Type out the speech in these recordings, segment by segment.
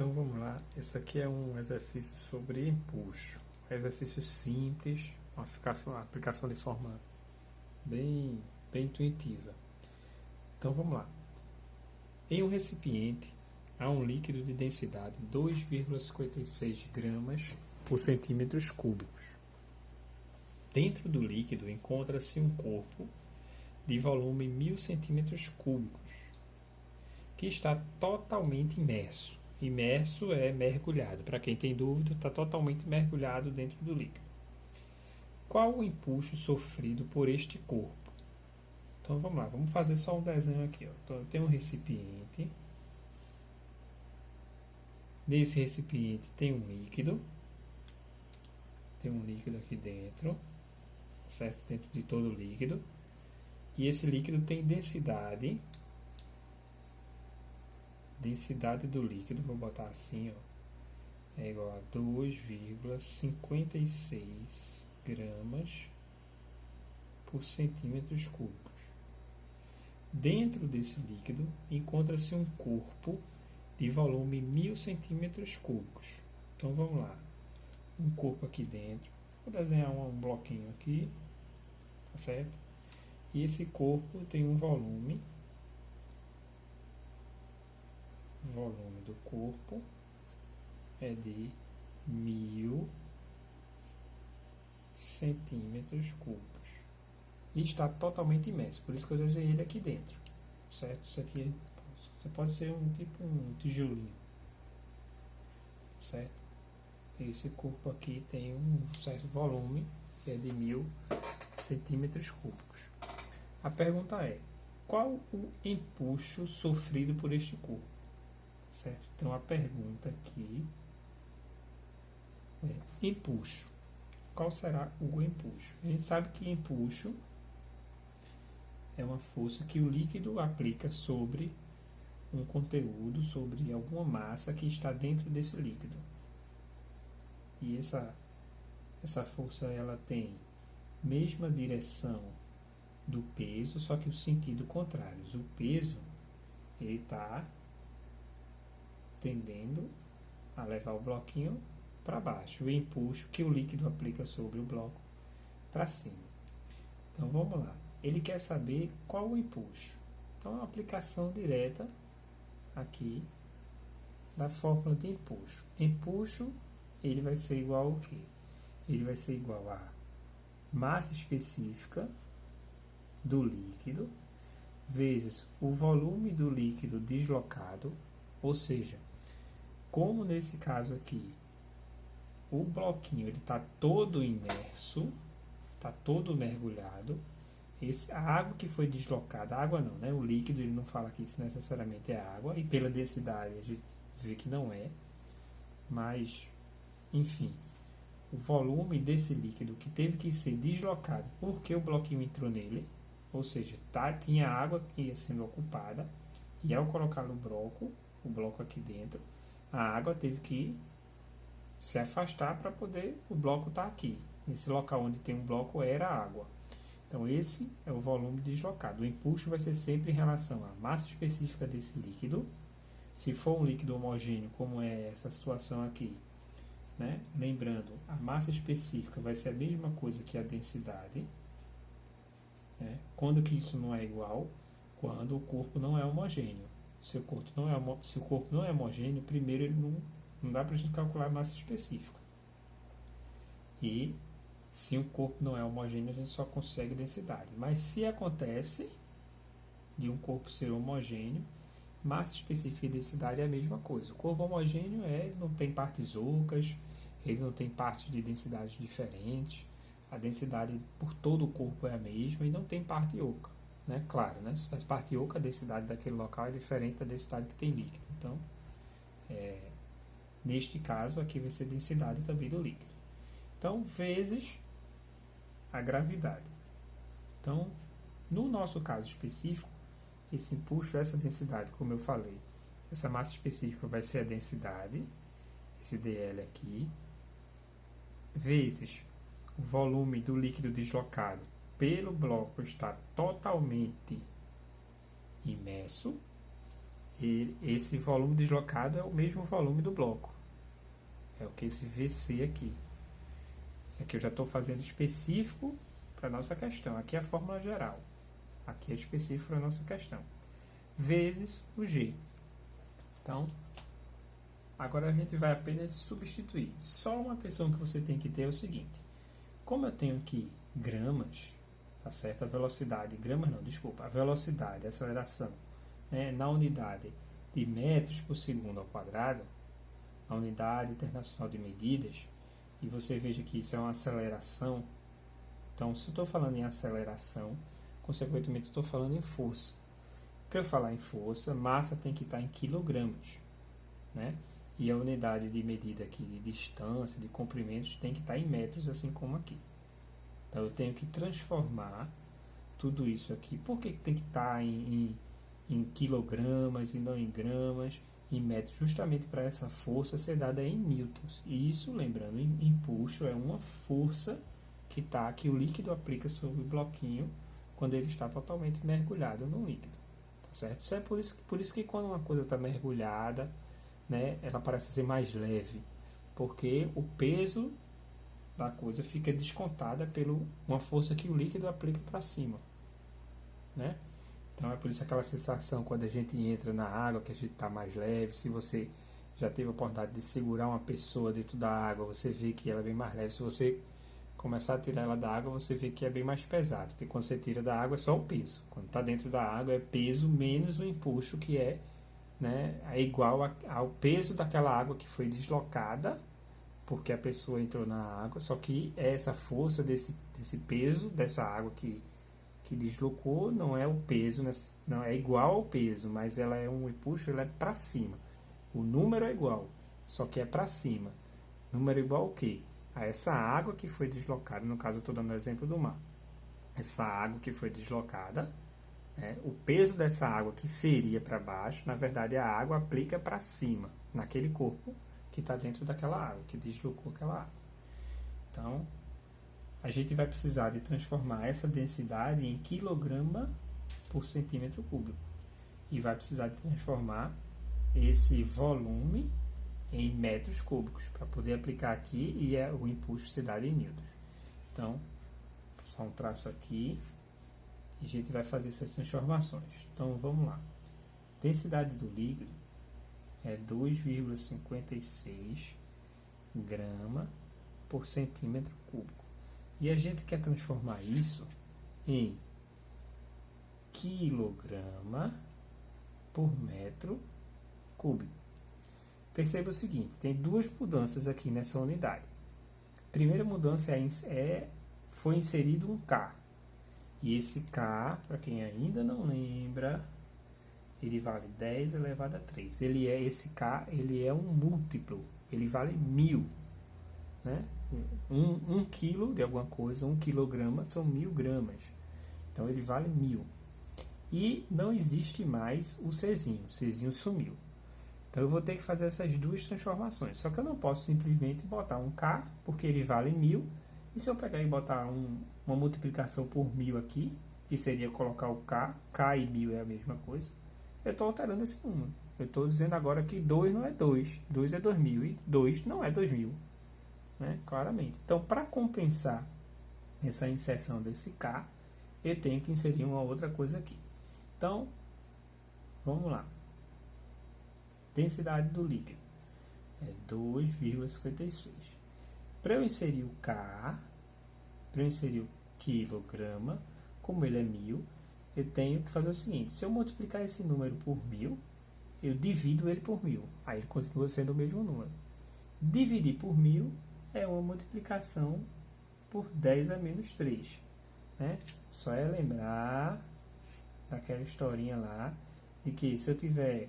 Então vamos lá, esse aqui é um exercício sobre empuxo. Exercício simples, uma aplicação de forma bem intuitiva. Então vamos lá. Em um recipiente há um líquido de densidade 2,56 gramas por centímetros cúbicos. Dentro do líquido encontra-se um corpo de volume 1000 centímetros cúbicos, que está totalmente imerso. Imerso é mergulhado. Para quem tem dúvida, está totalmente mergulhado dentro do líquido. Qual o empuxo sofrido por este corpo? Então vamos lá, vamos fazer só um desenho aqui. Ó. Então eu tenho um recipiente. Nesse recipiente tem um líquido. Tem um líquido aqui dentro, certo? Dentro de todo o líquido. E esse líquido tem densidade. Densidade do líquido, vou botar assim, ó, é igual a 2,56 gramas por centímetros cúbicos. Dentro desse líquido encontra-se um corpo de volume 1000 centímetros cúbicos. Então vamos lá, um corpo aqui dentro, vou desenhar um bloquinho aqui, tá certo? E esse corpo tem um volume do corpo é de 1000 centímetros cúbicos e está totalmente imerso, por isso que eu desenhei ele aqui dentro, certo? Isso aqui pode ser um tijolinho, certo? Esse corpo aqui tem um certo volume que é de 1000 centímetros cúbicos. A pergunta é: qual o empuxo sofrido por este corpo? Certo? Então a pergunta aqui é empuxo. Qual será o empuxo? A gente sabe que empuxo é uma força que o líquido aplica sobre um conteúdo, sobre alguma massa que está dentro desse líquido. E essa força ela tem mesma direção do peso, só que o sentido contrário. O peso ele está tendendo a levar o bloquinho para baixo, o empuxo que o líquido aplica sobre o bloco para cima. Então vamos lá, ele quer saber qual o empuxo. Então é uma aplicação direta aqui da fórmula de empuxo. Empuxo ele vai ser igual ao quê? Ele vai ser igual a massa específica do líquido vezes o volume do líquido deslocado, ou seja, como nesse caso aqui, o bloquinho está todo imerso, está todo mergulhado, a água que foi deslocada, a água não, né? O líquido ele não fala aqui se necessariamente é água, e pela densidade a gente vê que não é, mas, enfim, o volume desse líquido que teve que ser deslocado porque o bloquinho entrou nele, ou seja, tinha água que ia sendo ocupada, e ao colocar o bloco aqui dentro, a água teve que se afastar para poder o bloco estar aqui. Nesse local onde tem um bloco era a água. Então esse é o volume deslocado. O empuxo vai ser sempre em relação à massa específica desse líquido. Se for um líquido homogêneo, como é essa situação aqui, né? Lembrando, a massa específica vai ser a mesma coisa que a densidade. Né? Quando que isso não é igual? Quando o corpo não é homogêneo. Se o corpo não é homogêneo, primeiro ele não dá para a gente calcular a massa específica. E se o corpo não é homogêneo, a gente só consegue densidade. Mas se acontece de um corpo ser homogêneo, massa específica e densidade é a mesma coisa. O corpo homogêneo ele não tem partes ocas, ele não tem partes de densidades diferentes, a densidade por todo o corpo é a mesma e não tem parte oca. Né? Claro, né? Se faz parte oca, a densidade daquele local é diferente da densidade que tem líquido. Então, neste caso, aqui vai ser densidade também do líquido. Então, vezes a gravidade. Então, no nosso caso específico, esse empuxo, essa densidade, como eu falei, essa massa específica vai ser a densidade, esse dl aqui, vezes o volume do líquido deslocado pelo bloco estar totalmente imerso, esse volume deslocado é o mesmo volume do bloco. É o que esse VC aqui. Isso aqui eu já estou fazendo específico para a nossa questão. Aqui é a fórmula geral. Aqui é específico para a nossa questão. Vezes o G. Então, agora a gente vai apenas substituir. Só uma atenção que você tem que ter é o seguinte. Como eu tenho aqui gramas, tá certo? A velocidade, gramas não, desculpa. A velocidade, a aceleração, né, na unidade de metros por segundo ao quadrado, a unidade internacional de medidas, e você veja que isso é uma aceleração. Então, se eu estou falando em aceleração, consequentemente eu estou falando em força. Para eu falar em força, massa tem que estar em quilogramas, né? E a unidade de medida aqui de distância, de comprimentos, tem que estar em metros, assim como aqui. Então, eu tenho que transformar tudo isso aqui. Por que tem que estar em quilogramas e não em gramas, em metros? Justamente para essa força ser dada em newtons. E isso, lembrando, empuxo é uma força que o líquido aplica sobre o bloquinho quando ele está totalmente mergulhado no líquido. Tá certo? Isso é por isso que quando uma coisa está mergulhada, né, ela parece ser mais leve, porque o peso da coisa fica descontada por uma força que o líquido aplica para cima, né? Então é por isso aquela sensação quando a gente entra na água que a gente está mais leve. Se você já teve a oportunidade de segurar uma pessoa dentro da água, você vê que ela é bem mais leve. Se você começar a tirar ela da água, você vê que é bem mais pesado, porque quando você tira da água é só o peso. Quando está dentro da água é peso menos o empuxo, que é, né, é igual ao peso daquela água que foi deslocada porque a pessoa entrou na água, só que essa força desse peso dessa água que deslocou não é o peso, não é igual ao peso, mas ela é um empuxo, ela é para cima. O número é igual, só que é para cima. Número igual ao quê? A essa água que foi deslocada, no caso eu estou dando o exemplo do mar. Essa água que foi deslocada, o peso dessa água que seria para baixo, na verdade a água aplica para cima, naquele corpo que está dentro daquela água, que deslocou aquela água. Então, a gente vai precisar de transformar essa densidade em quilograma por centímetro cúbico. E vai precisar de transformar esse volume em metros cúbicos, para poder aplicar aqui e o empuxo ser dado em newtons. Então, só um traço aqui, e a gente vai fazer essas transformações. Então, vamos lá. Densidade do líquido é 2,56 grama por centímetro cúbico. E a gente quer transformar isso em quilograma por metro cúbico. Perceba o seguinte, tem duas mudanças aqui nessa unidade. A primeira mudança foi inserido um K. E esse K, para quem ainda não lembra, ele vale 10 elevado a 3. Esse K ele é um múltiplo, ele vale 1000. Né? Um quilo de alguma coisa, 1 quilograma são 1000 gramas. Então ele vale 1000. E não existe mais o Czinho. O Czinho sumiu. Então eu vou ter que fazer essas duas transformações. Só que eu não posso simplesmente botar um K, porque ele vale 1000. E se eu pegar e botar uma multiplicação por 1000 aqui, que seria colocar o K, K e 1000 é a mesma coisa, eu estou alterando esse número. Eu estou dizendo agora que 2 não é 2. 2 é 2000 e 2 não é 2000. Né? Claramente. Então, para compensar essa inserção desse K, eu tenho que inserir uma outra coisa aqui. Então, vamos lá. Densidade do líquido é 2,56. Para eu inserir o K, para eu inserir o quilograma, como ele é 1000, eu tenho que fazer o seguinte: se eu multiplicar esse número por 1000, eu divido ele por 1000. Aí ele continua sendo o mesmo número. Dividir por 1000 é uma multiplicação por 10 a menos 3. Né? Só é lembrar daquela historinha lá, de que se eu tiver,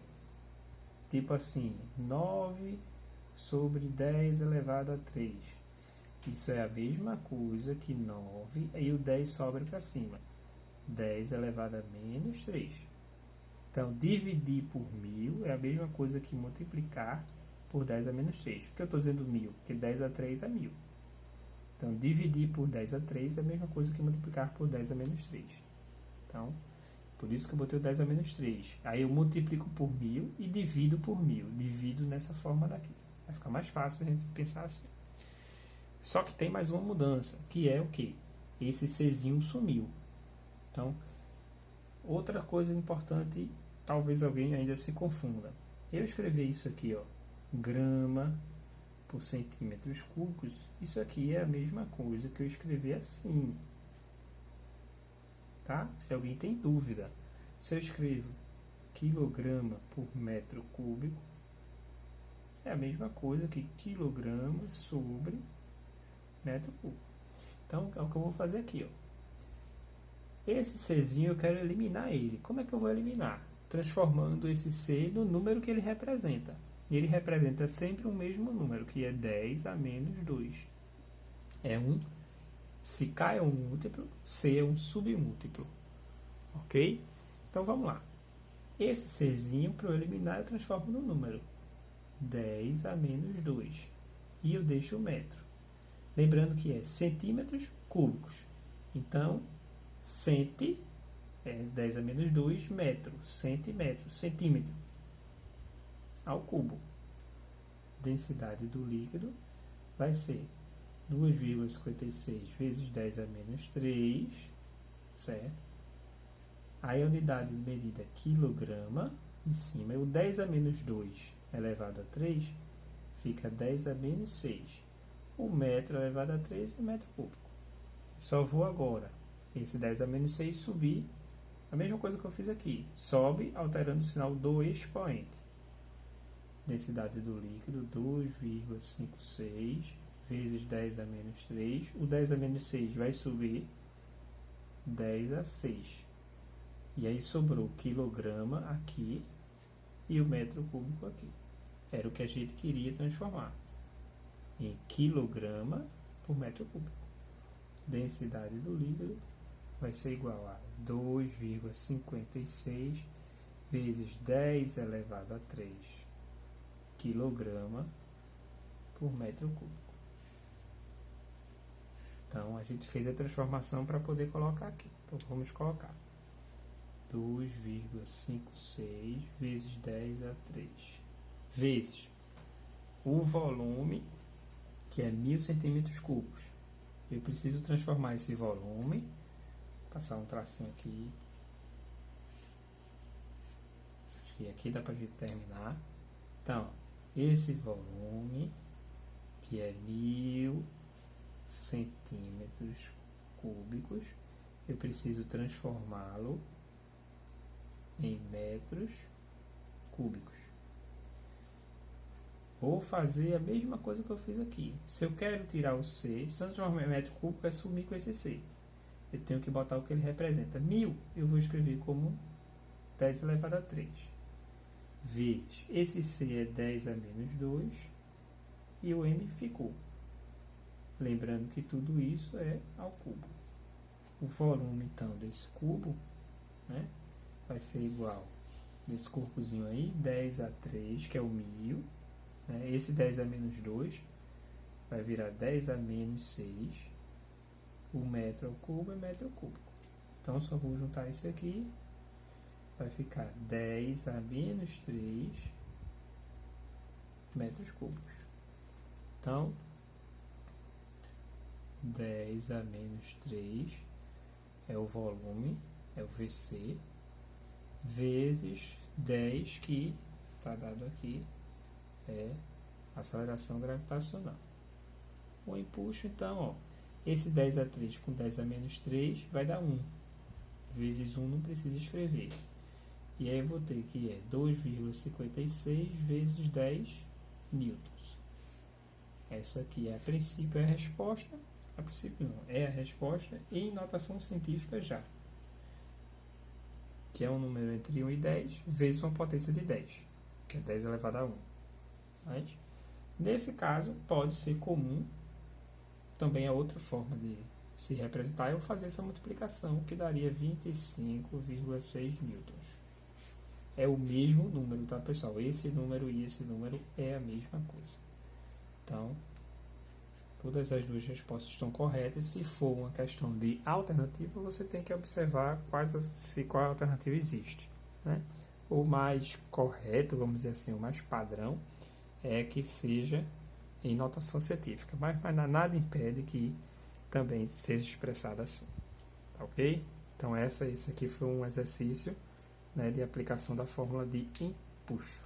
tipo assim, 9 sobre 10 elevado a 3, isso é a mesma coisa que 9, e o 10 sobra para cima. 10 elevado a menos 3. Então, dividir por 1000 é a mesma coisa que multiplicar por 10 a menos 3. Por que eu estou dizendo 1000? Porque 10 a 3 é 1000. Então, dividir por 10 a 3 é a mesma coisa que multiplicar por 10 a menos 3. Então, Por isso que eu botei o 10 a menos 3. Aí eu multiplico por 1.000 e divido por 1.000. Divido nessa forma daqui. Vai ficar mais fácil a gente pensar assim. Só que tem mais uma mudança, que é o quê? Esse Czinho sumiu. Então, outra coisa importante, talvez alguém ainda se confunda. Eu escrevi isso aqui, ó, grama por centímetros cúbicos. Isso aqui é a mesma coisa que eu escrevi assim. Tá? Se alguém tem dúvida, se eu escrevo quilograma por metro cúbico, é a mesma coisa que quilograma sobre metro cúbico. Então, é o que eu vou fazer aqui, ó. Esse Czinho eu quero eliminar ele. Como é que eu vou eliminar? Transformando esse C no número que ele representa. Ele representa sempre o mesmo número, que é 10 a menos 2. É um, se K é um múltiplo, C é um submúltiplo. Ok? Então vamos lá. Esse Czinho, para eu eliminar, eu transformo no número 10 a menos 2. E eu deixo o metro. Lembrando que é centímetros cúbicos. Então, centi é 10 a menos 2 metro, centímetro ao cubo. Densidade do líquido vai ser 2,56 vezes 10 a menos 3, certo? Aí a unidade de medida é quilograma, em cima, e o 10 a menos 2 elevado a 3 fica 10 a menos 6. O metro elevado a 3 é metro cúbico. Só vou agora esse 10 a menos 6 subir, a mesma coisa que eu fiz aqui. Sobe alterando o sinal do expoente. Densidade do líquido, 2,56 vezes 10 a menos 3. O 10 a menos 6 vai subir 10 a 6. E aí sobrou quilograma aqui e o metro cúbico aqui. Era o que a gente queria transformar em quilograma por metro cúbico. Densidade do líquido vai ser igual a 2,56 vezes 10 elevado a 3 quilograma por metro cúbico. Então, a gente fez a transformação para poder colocar aqui. Então, vamos colocar 2,56 vezes 10 a 3 vezes o volume, que é 1.000 centímetros cúbicos. Eu preciso transformar esse volume, passar um tracinho aqui. Acho que aqui dá para a gente terminar. Então, esse volume, que é 1.000 centímetros cúbicos, eu preciso transformá-lo em metros cúbicos. Vou fazer a mesma coisa que eu fiz aqui. Se eu quero tirar o C, se eu transformar em metro cúbico, é sumir com esse C. Eu tenho que botar o que ele representa. 1.000 eu vou escrever como 10 elevado a 3. Vezes, esse C é 10 a menos 2. E o M ficou. Lembrando que tudo isso é ao cubo. O volume, então, desse cubo, né, vai ser igual, desse corpozinho aí, 10 a 3, que é o 1.000. Né, esse 10 a menos 2 vai virar 10 a menos 6. O metro ao cubo é metro cúbico. Então, só vou juntar isso aqui. Vai ficar 10 a menos 3 metros cúbicos. Então, 10 a menos 3 é o volume, é o VC, vezes 10, que está dado aqui, é a aceleração gravitacional. O empuxo, então, ó, esse 10 a 3 com 10 a menos 3 vai dar 1. Vezes 1 não precisa escrever. E aí eu vou ter que é 2,56 vezes 10 newtons. Essa aqui, a princípio, é a resposta. A princípio não, é a resposta em notação científica já. Que é um número entre 1 e 10 vezes uma potência de 10, que é 10 elevado a 1. Mas, nesse caso, pode ser comum, também é outra forma de se representar, eu fazer essa multiplicação, que daria 25,6 newtons. É o mesmo número, tá, pessoal? Esse número e esse número é a mesma coisa. Então, Todas as duas respostas estão corretas. Se for uma questão de alternativa, você tem que observar qual alternativa existe, né? O mais correto, vamos dizer assim, o mais padrão, é que seja em notação científica. Mas nada impede que também seja expressada assim. Tá ok? Então, esse aqui foi um exercício, né, de aplicação da fórmula de empuxo.